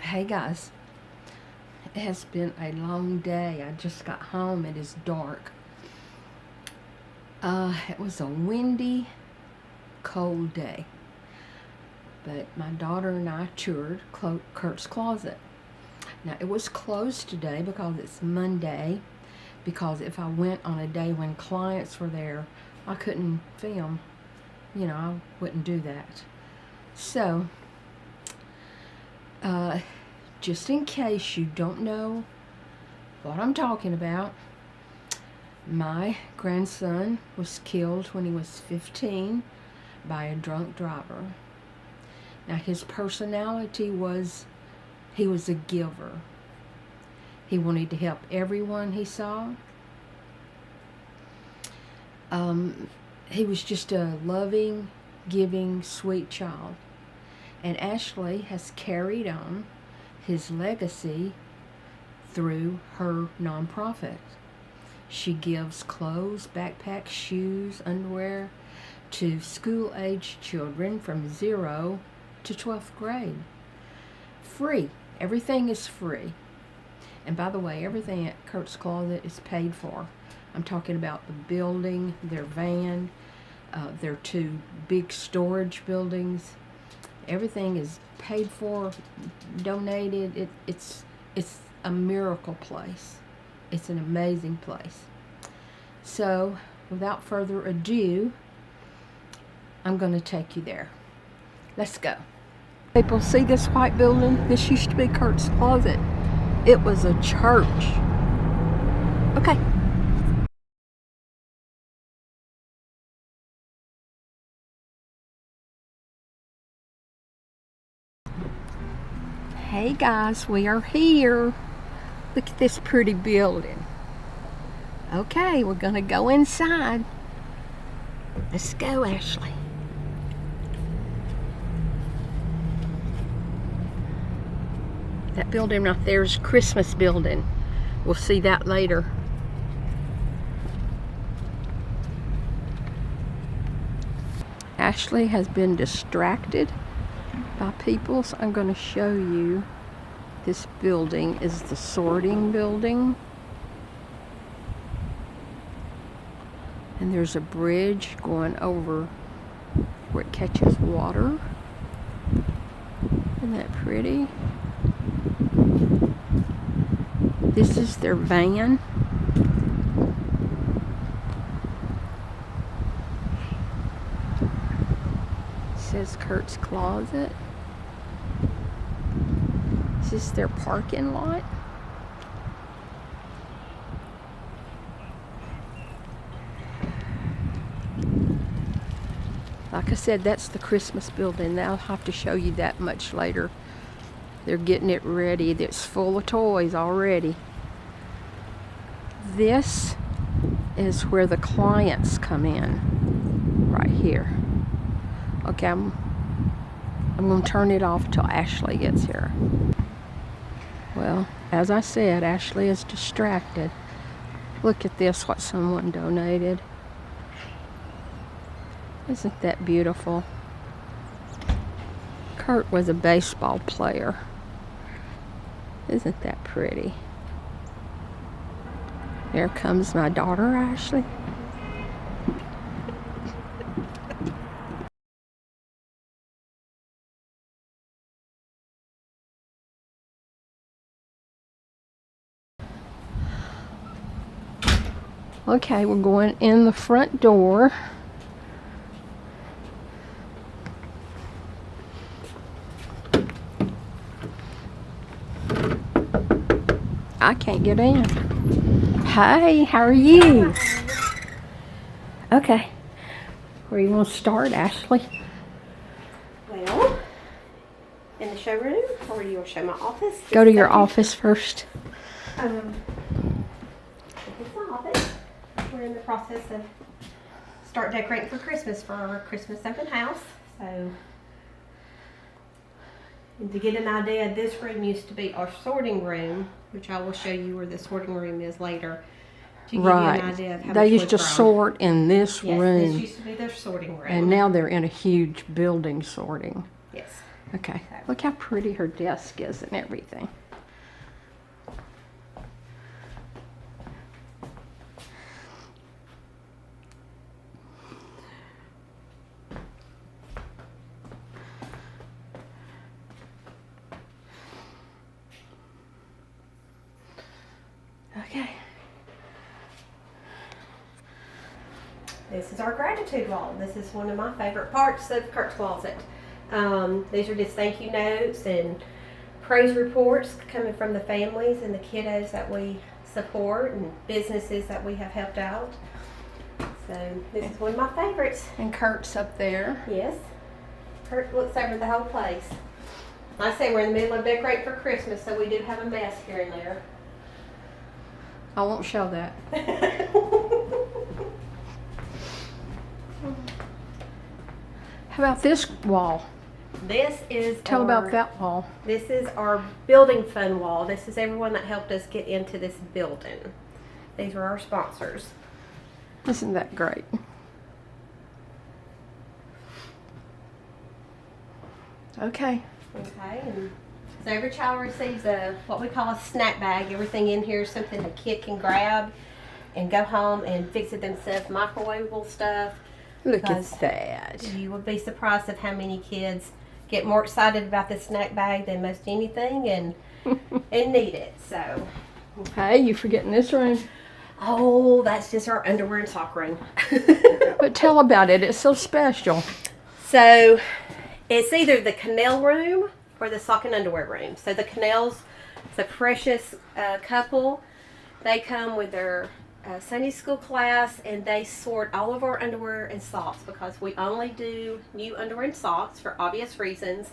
Hey guys, it has been a long day. I just got home. It is dark. It was a windy, cold day. But my daughter and I toured Curt's closet. Now it was closed today because it's Monday. Because if I went on a day when clients were there, I couldn't film. You know, I wouldn't do that. So, just in case you don't know what I'm talking about, my grandson was killed when he was 15 by a drunk driver. Now his personality was, he was a giver. He wanted to help everyone he saw. He was just a loving, giving, sweet child. And Ashley has carried on his legacy through her nonprofit. She gives clothes, backpacks, shoes, underwear to school-age children from 0 to 12th grade. Free. Everything is free. And by the way, everything at Curt's Closet is paid for. I'm talking about the building, their van, their 2 big storage buildings. Everything is paid for, donated. It's a miracle place. It's an amazing place. So, without further ado, I'm going to take you there. Let's go. People, see this white building? This used to be Curt's Closet. It was a church. Okay. Hey guys, we are here. Look at this pretty building. Okay, we're gonna go inside. Let's go, Ashley. That building right there is Christmas building. We'll see that later. Ashley has been distracted by people, so I'm going to show you. This building is the sorting building. And there's a bridge going over where it catches water. Isn't that pretty? This is their van. It says Curt's Closet. This is their parking lot. Like I said, that's the Christmas building. I'll have to show you that much later. They're getting it ready. It's full of toys already. This is where the clients come in, right here. Okay, I'm going to turn it off till Ashley gets here. Well, as I said, Ashley is distracted. Look at this, what someone donated. Isn't that beautiful? Curt was a baseball player. Isn't that pretty? There comes my daughter, Ashley. Okay, we're going in the front door. I can't get in. Hey, how are you? Okay. Where you want to start, Ashley? Well, in the showroom, or do you want to show my office? Go to your office first. This is my office. We're in the process of start decorating for Christmas for our Christmas open house. So, and to get an idea, this room used to be our sorting room, which I will show you where the sorting room is later. To give you an idea of how They much used to was grown. sort in this Yes, room. this used to be their sorting room. And now they're in a huge building sorting. Yes. Okay, look how pretty her desk is and everything. Okay. This is our gratitude wall. This is one of my favorite parts of Curt's closet. These are just thank you notes and praise reports coming from the families and the kiddos that we support and businesses that we have helped out. So this is one of my favorites. And Curt's up there. Yes. Curt looks over the whole place. Like I say, we're in the middle of decorating for Christmas, so we do have a mess here and there. I won't show that. How about this wall? This is Tell about that wall. This is our building fund wall. This is everyone that helped us get into this building. These are our sponsors. Isn't that great? Okay. Okay. And so every child receives what we call a snack bag. Everything in here is something a kid can grab and go home and fix it themselves. Microwavable stuff. Look at that. You would be surprised at how many kids get more excited about the snack bag than most anything and need it. So. Hey, you forgetting this room? Oh, that's just our underwear and sock room. But tell about it. It's so special. So, it's either the canal room or the sock and underwear room. So the canals, it's a precious couple. They come with their Sunday school class and they sort all of our underwear and socks because we only do new underwear and socks for obvious reasons.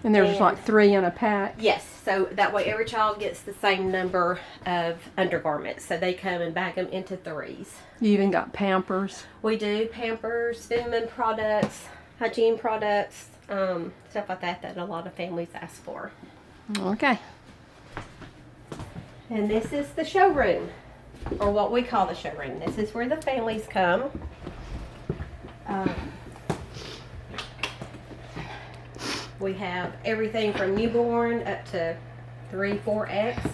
And there's like 3 in a pack. Yes, so that way every child gets the same number of undergarments. So they come and bag them into 3s. You even got Pampers. We do Pampers, feminine products, hygiene products, stuff like that a lot of families ask for. Okay. And this is the showroom, or what we call the showroom. This is where the families come. We have everything from newborn up to 3, 4X.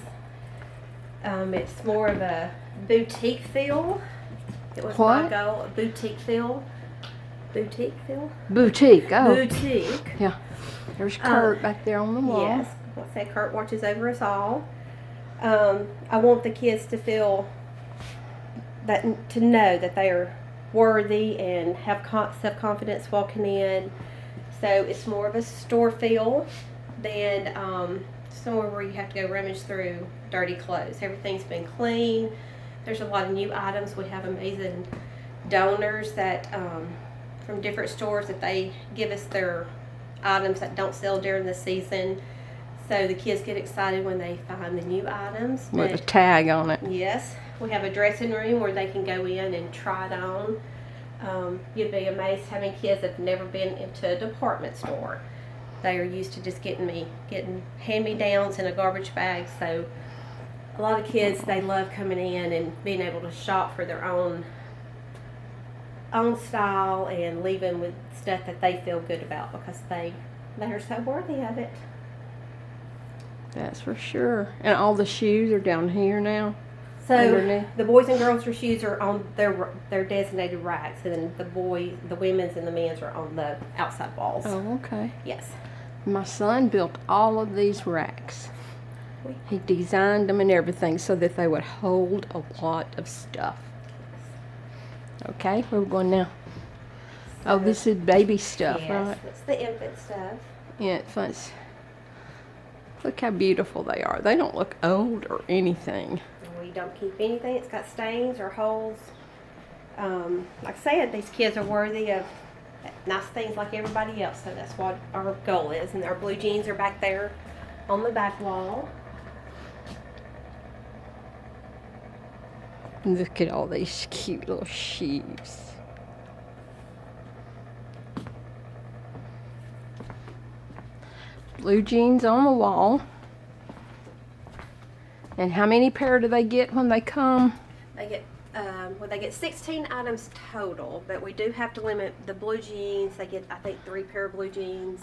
It's more of a boutique feel. It was my goal, a boutique feel. Boutique feel? Boutique, oh. Boutique. Yeah. There's Curt back there on the wall. Yes. Let's say Curt watches over us all. I want the kids to feel that, to know that they are worthy and have self-confidence walking in. So it's more of a store feel than somewhere where you have to go rummage through dirty clothes. Everything's been clean. There's a lot of new items. We have amazing donors that from different stores that they give us their items that don't sell during the season. So the kids get excited when they find the new items. With a tag on it. Yes. We have a dressing room where they can go in and try it on. You'd be amazed how many kids have never been into a department store. They are used to just getting hand-me-downs in a garbage bag. So a lot of kids, they love coming in and being able to shop for their own style and leaving with stuff that they feel good about because they are so worthy of it. That's for sure. And all the shoes are down here now. So underneath. the boys and girls' shoes are on their designated racks, and then the women's and the men's are on the outside walls. Oh, okay. Yes. My son built all of these racks. He designed them and everything so that they would hold a lot of stuff. Okay, where are we going now? Oh, this is baby stuff, yes, right? It's the infant stuff. Yeah, it's look how beautiful they are. They don't look old or anything. We don't keep anything. It's got stains or holes. Like I said, these kids are worthy of nice things like everybody else. So that's what our goal is. And our blue jeans are back there on the back wall. Look at all these cute little shoes. Blue jeans on the wall. And how many pair do they get when they come? They get 16 items total, but we do have to limit the blue jeans. They get, I think, 3 pair of blue jeans.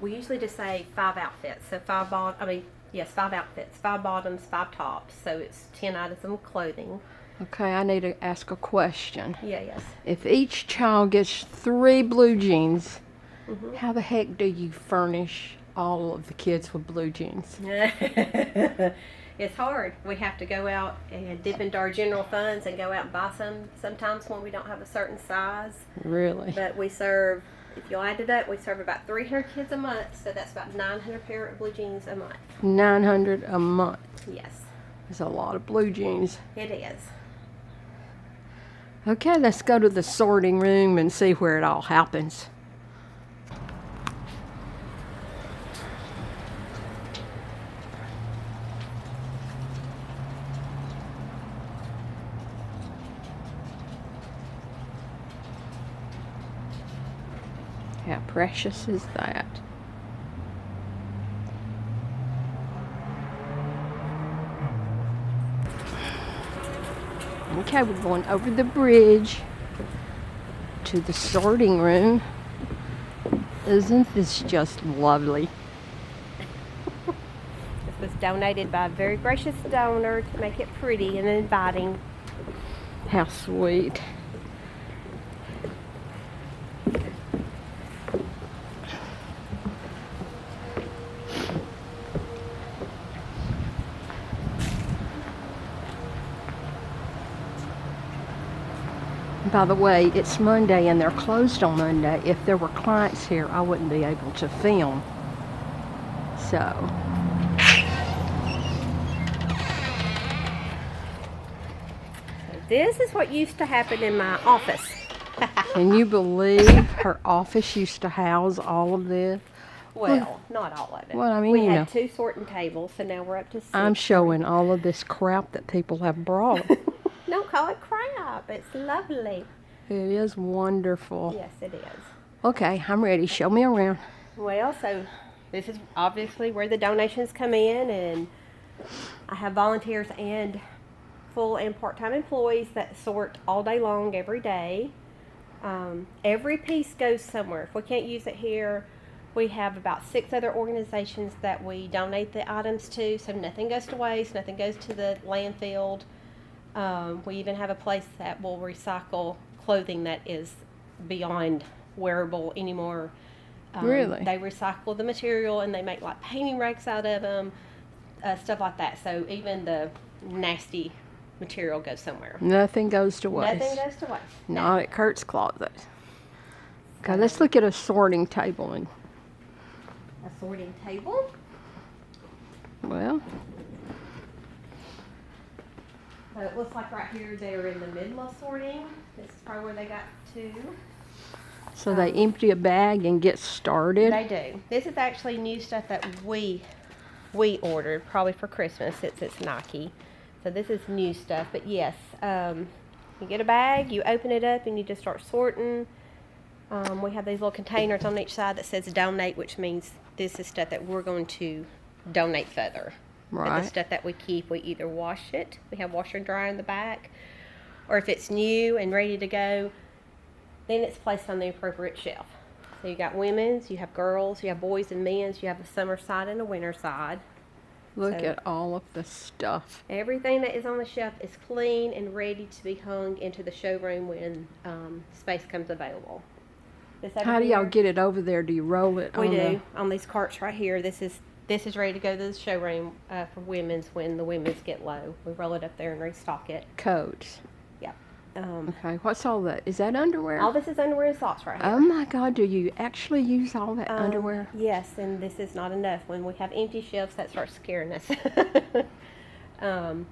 We usually just say 5 outfits. So 5 outfits, 5 bottoms, 5 tops. So it's 10 items of clothing. Okay, I need to ask a question. Yeah, yes. If each child gets 3 blue jeans, how the heck do you furnish all of the kids with blue jeans? It's hard. We have to go out and dip into our general funds and go out and buy some sometimes when we don't have a certain size. Really? But we serve, if you add it up, we serve about 300 kids a month, so that's about 900 pair of blue jeans a month. 900 a month. Yes. That's a lot of blue jeans. It is. Okay, let's go to the sorting room and see where it all happens. How precious is that? Okay, we're going over the bridge to the sorting room. Isn't this just lovely? This was donated by a very gracious donor to make it pretty and inviting. How sweet. By the way, it's Monday and they're closed on Monday. If there were clients here, I wouldn't be able to film. So, This is what used to happen in my office. can you believe her office used to house all of this? Well, not all of it. Well, I mean, we you had know. 2 sorting tables, so now we're up to 6. I'm showing all of this crap that people have brought. Don't call it crap. It's lovely. It is wonderful. Yes, it is. Okay, I'm ready. Show me around. Well, so this is obviously where the donations come in, and I have volunteers and full and part-time employees that sort all day long, every day. Every piece goes somewhere. If we can't use it here, we have about 6 other organizations that we donate the items to, so nothing goes to waste, nothing goes to the landfill. We even have a place that will recycle clothing that is beyond wearable anymore. Really? They recycle the material and they make like painting racks out of them, stuff like that. So even the nasty material goes somewhere. Nothing goes to waste. Nothing goes to waste. Not at Curt's closet. Okay, let's look at a sorting table. And A sorting table. well, So it looks like right here they're in the middle of sorting. This is probably where they got to. so they empty a bag and get started. They do. This is actually new stuff that we ordered probably for Christmas since it's Nike. So this is new stuff. But yes, you get a bag, you open it up, and you just start sorting. We have these little containers on each side that says donate, which means this is stuff that we're going to donate further. And Right. the stuff that we keep, we either wash it, we have washer and dryer in the back, or if it's new and ready to go, then it's placed on the appropriate shelf. So you got women's, you have girls, you have boys and men's, you have a summer side and a winter side. Look So- at all of the stuff. Everything that is on the shelf is clean and ready to be hung into the showroom when space comes available. This over How do y'all here- get it over there? Do you roll it We on do on these carts right here. This is ready to go to the showroom for women's when the women's get low. We roll it up there and restock it. the coats? Yeah. Okay, what's all that? Is that underwear? All this is underwear and socks right here. Oh my God, do you actually use all that underwear? Yes, and this is not enough. When we have empty shelves, that starts scaring us. And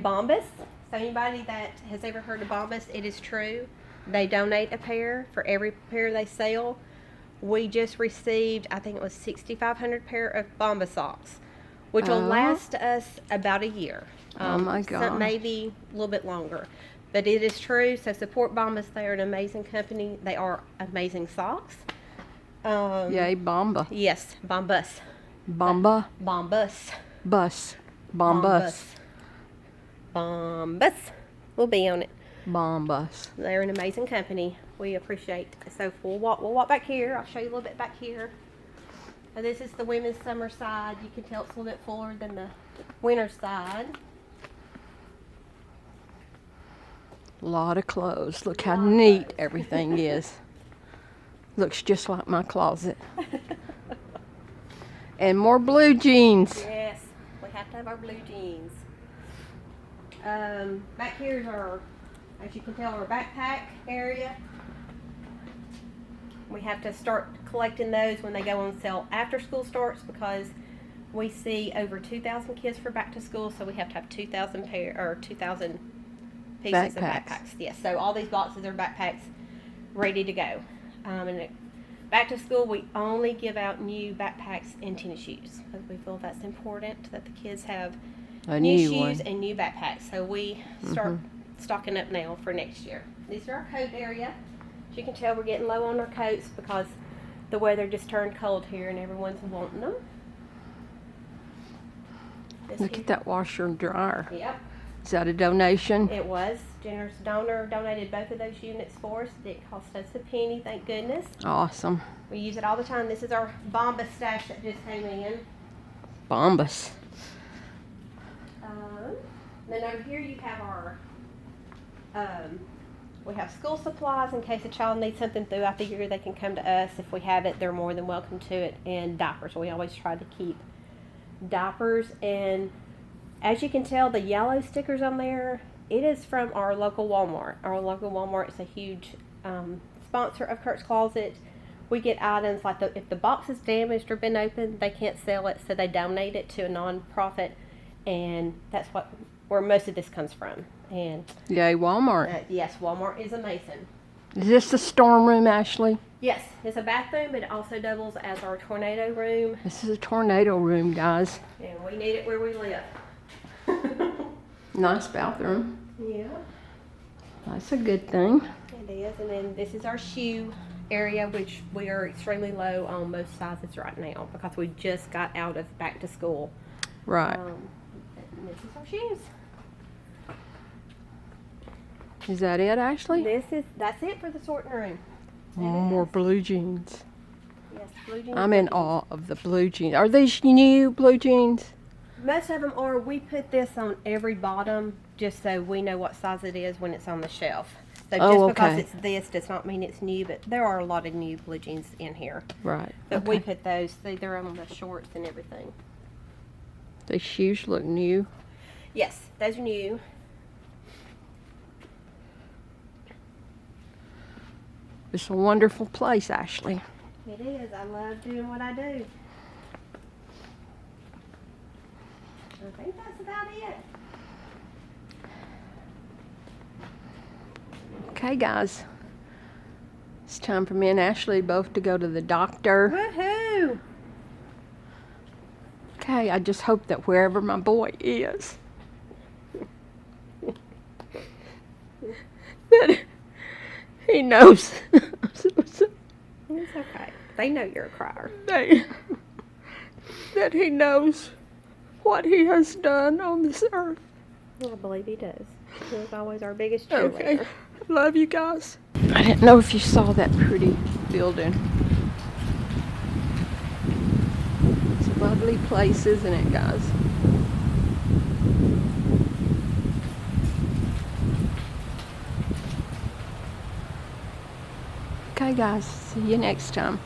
Bombas. So anybody that has ever heard of Bombas, it is true. They donate a pair for every pair they sell. We just received, I think it was 6,500 pair of Bombas socks, which will Oh. last us about a year. Oh my some- gosh. maybe a little bit longer. But it is true. So support Bombas. They are an amazing company. They are amazing socks. Yay, Bomba. Yes, Bombas. Bomba. Bombas. Bus. Bombus. Bombas. We'll be on it. Bombus. They're an amazing company. We appreciate. So we'll walk back here. I'll show you a little bit back here. So this is the women's summer side. You can tell it's a little bit fuller than the winter side. A lot of clothes. Look how Lot of neat clothes. everything is. Looks just like my closet. And more blue jeans. Yes, we have to have our blue jeans. Back here is our, as you can tell, our backpack area. We have to start collecting those when they go on sale after school starts, because we see over 2,000 kids for back to school, so we have to have 2,000 pieces of backpacks. Yes, so all these boxes are backpacks ready to go. Back to school, we only give out new backpacks and tennis shoes, because we feel that's important, that the kids have new shoes and new backpacks. So we start stocking up now for next year. These are our coat area. As you can tell, we're getting low on our coats because the weather just turned cold here and everyone's wanting them. Look at that washer and dryer. Yep. Is that a donation? It was. Generous donor donated both of those units for us. It didn't cost us a penny, thank goodness. Awesome. We use it all the time. This is our Bombas stash that just came in. Bombas. Then over here you have our, we have school supplies in case a child needs something throughout the year. They can come to us. If we have it, they're more than welcome to it. And diapers. We always try to keep diapers. And as you can tell, the yellow stickers on there, it is from our local Walmart. Our local Walmart is a huge sponsor of Curt's Closet. We get items like if the box is damaged or been opened, they can't sell it, so they donate it to a non-profit, and that's where most of this comes from. And yay, Walmart. yes, Walmart is amazing. Is this the storm room, Ashley? Yes, it's a bathroom, but it also doubles as our tornado room. This is a tornado room, guys. And we need it where we live. Nice bathroom. Yeah. That's a good thing. It is. And then this is our shoe area, which we are extremely low on most sizes right now because we just got out of back to school. Right. And this is our shoes. Is that it, Ashley? That's it for the sorting room. More blue jeans. Yes, blue jeans. I'm in awe of the blue jeans. Are these new blue jeans? Most of them are. We put this on every bottom just so we know what size it is when it's on the shelf. So just because it's this does not mean it's new, but there are a lot of new blue jeans in here. Right. But we put those, they're on the shorts and everything. These shoes look new. Yes, those are new. It's a wonderful place, Ashley. It is. I love doing what I do. I think that's about it. Okay, guys. It's time for me and Ashley both to go to the doctor. Woohoo! Okay, I just hope that wherever my boy is, that he knows. It's okay. They know you're a crier. That he knows what he has done on this earth. Well, I believe he does. He was always our biggest cheerleader. Okay. Love you guys. I didn't know if you saw that pretty building. It's a lovely place, isn't it, guys? Okay, guys. See you next time.